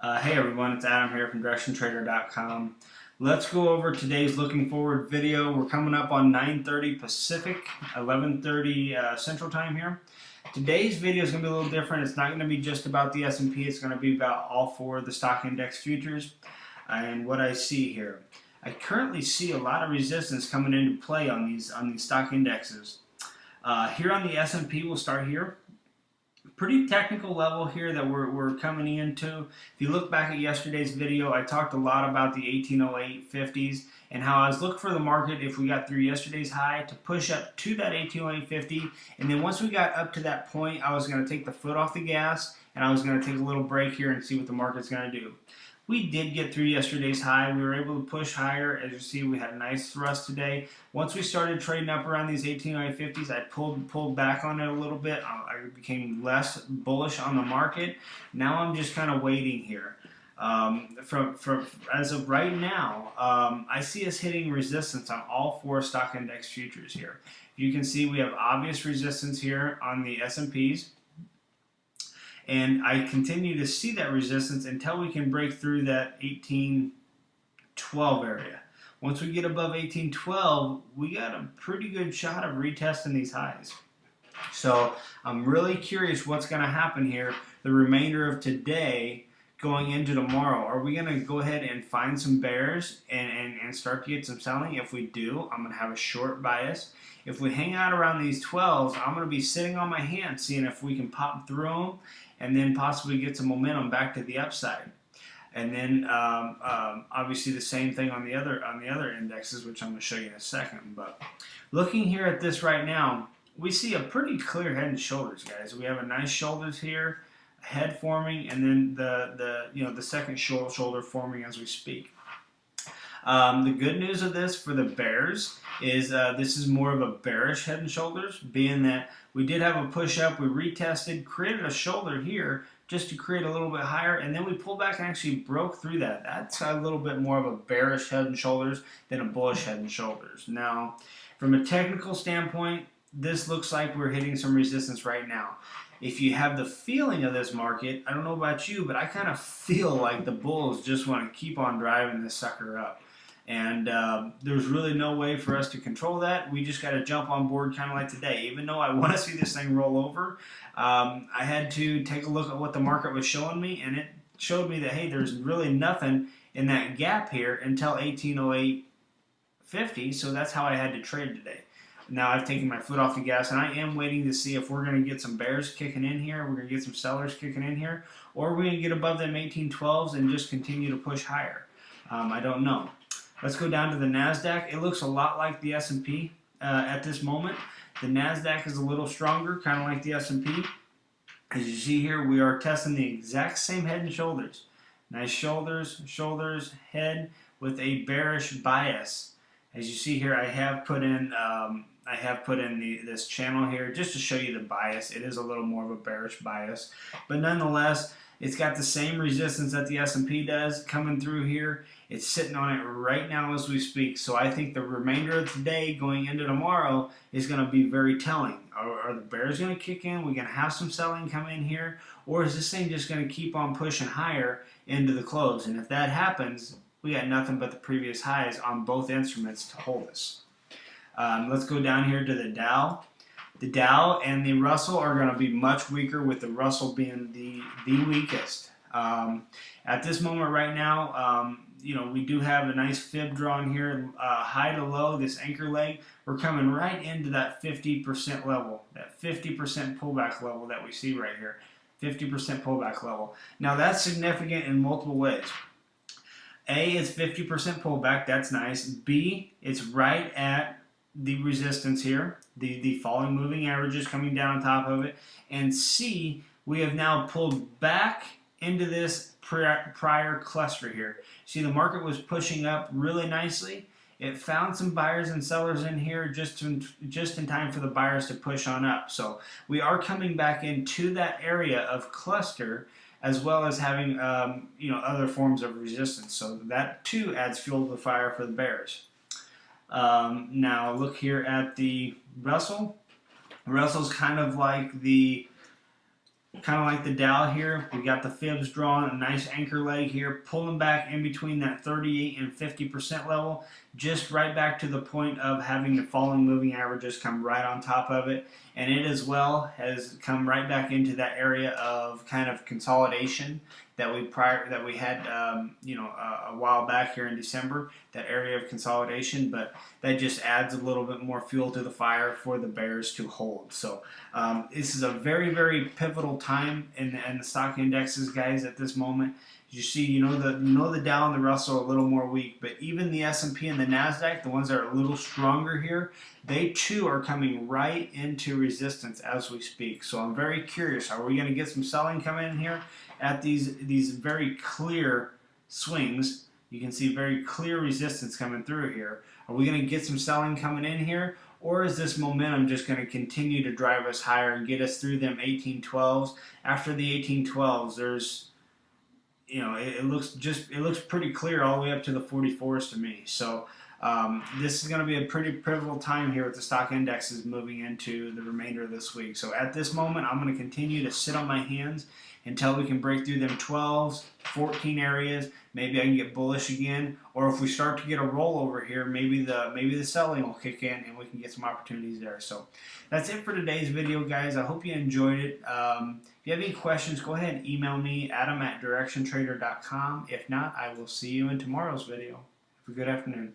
Hey everyone, it's Adam here from DirectionTrader.com. Let's go over today's looking forward video. We're coming up on 9:30 Pacific, 11:30 Central Time here. Today's video is going to be a little different. It's not going to be just about the S&P. It's going to be about all four of the stock index futures and what I see here. I currently see a lot of resistance coming into play on these stock indexes. Here on the S&P, we'll start here. Pretty technical level here that we're coming into. If you look back at yesterday's video, I talked a lot about the 1808 50s and how I was looking for the market, if we got through yesterday's high, to push up to that 1808 50, and then once we got up to that point, I was going to take the foot off the gas and I was going to take a little break here and see what the market's going to do. We did get through yesterday's high. We were able to push higher. As you see, we had a nice thrust today. Once we started trading up around these 1808 50s, I pulled back on it a little bit. I became less bullish on the market. Now I'm just kind of waiting here. As of right now, I see us hitting resistance on all four stock index futures here. You can see we have obvious resistance here on the S&Ps. And I continue to see that resistance until we can break through that 1812 area. Once we get above 1812, we got a pretty good shot of retesting these highs. So I'm really curious what's going to happen here the remainder of today going into tomorrow. Are we going to go ahead and find some bears and start to get some selling? If we do, I'm going to have a short bias. If we hang out around these 12s, I'm going to be sitting on my hands seeing if we can pop through them and then possibly get some momentum back to the upside. And then obviously the same thing on the other indexes, which I'm going to show you in a second. But looking here at this right now, we see a pretty clear head and shoulders, guys. We have a nice shoulders here, head forming, and then the second shoulder forming as we speak. The good news of this for the bears is this is more of a bearish head and shoulders, being that we did have a push up, we retested, created a shoulder here just to create a little bit higher, and then we pulled back and actually broke through that. That's a little bit more of a bearish head and shoulders than a bullish head and shoulders. Now, from a technical standpoint, this looks like we're hitting some resistance right now. If you have the feeling of this market, I don't know about you, but I kind of feel like the bulls just want to keep on driving this sucker up. And there's really no way for us to control that. We just got to jump on board kind of like today. Even though I want to see this thing roll over, I had to take a look at what the market was showing me, and it showed me that, hey, there's really nothing in that gap here until 1808.50, so that's how I had to trade today. Now I've taken my foot off the gas, and I am waiting to see if we're going to get some bears kicking in here, we're going to get some sellers kicking in here, or we're going to get above them 1812s and just continue to push higher. I don't know. Let's go down to the NASDAQ. It looks a lot like the S&P at this moment. The NASDAQ is a little stronger, kind of like the S&P. As you see here, we are testing the exact same head and shoulders. Nice shoulders, head with a bearish bias. As you see here, I have put in this channel here just to show you the bias. It is a little more of a bearish bias, but nonetheless, it's got the same resistance that the S&P does coming through here. It's sitting on it right now as we speak. So I think the remainder of today going into tomorrow is going to be very telling. Are the bears going to kick in? We're going to have some selling come in here? Or is this thing just going to keep on pushing higher into the close? And if that happens, we got nothing but the previous highs on both instruments to hold us. Let's go down here to the Dow. The Dow and the Russell are going to be much weaker, with the Russell being the weakest. At this moment right now, we do have a nice fib drawn here, high to low, this anchor leg. We're coming right into that 50% level, that 50% pullback level that we see right here, 50% pullback level. Now that's significant in multiple ways. A, it's 50% pullback, that's nice. B, it's right at the resistance here, the falling moving averages coming down on top of it. And C, we have now pulled back into this prior cluster here. See, the market was pushing up really nicely. It found some buyers and sellers in here just in time for the buyers to push on up. So we are coming back into that area of cluster, as well as having other forms of resistance. So that too adds fuel to the fire for the bears. Now look here at the Russell. Russell's kind of like the kind of like the Dow here. We got the fibs drawing a nice anchor leg here, pulling back in between that 38 and 50% level, just right back to the point of having the falling moving averages come right on top of it. And it as well has come right back into that area of kind of consolidation that we had a while back here in December, that area of consolidation. But that just adds a little bit more fuel to the fire for the bears to hold. So this is a very, very pivotal time in the stock indexes, guys. At this moment, you see, the Dow and the Russell are a little more weak, but even the S&P and the Nasdaq, the ones that are a little stronger here, they too are coming right into resistance as we speak. So I'm very curious: are we going to get some selling coming in here at these very clear swings? You can see very clear resistance coming through here. Are we going to get some selling coming in here? Or is this momentum just going to continue to drive us higher and get us through them 1812s? After the 1812s, there's, it looks pretty clear all the way up to the 44s to me. So this is going to be a pretty pivotal time here with the stock indexes moving into the remainder of this week. So at this moment, I'm going to continue to sit on my hands until we can break through them 12s, 14 areas. Maybe I can get bullish again, or if we start to get a rollover here, maybe the selling will kick in and we can get some opportunities there. So that's it for today's video, guys. I hope you enjoyed it. If you have any questions, go ahead and email me, adam@directiontrader.com. If not, I will see you in tomorrow's video. Have a good afternoon.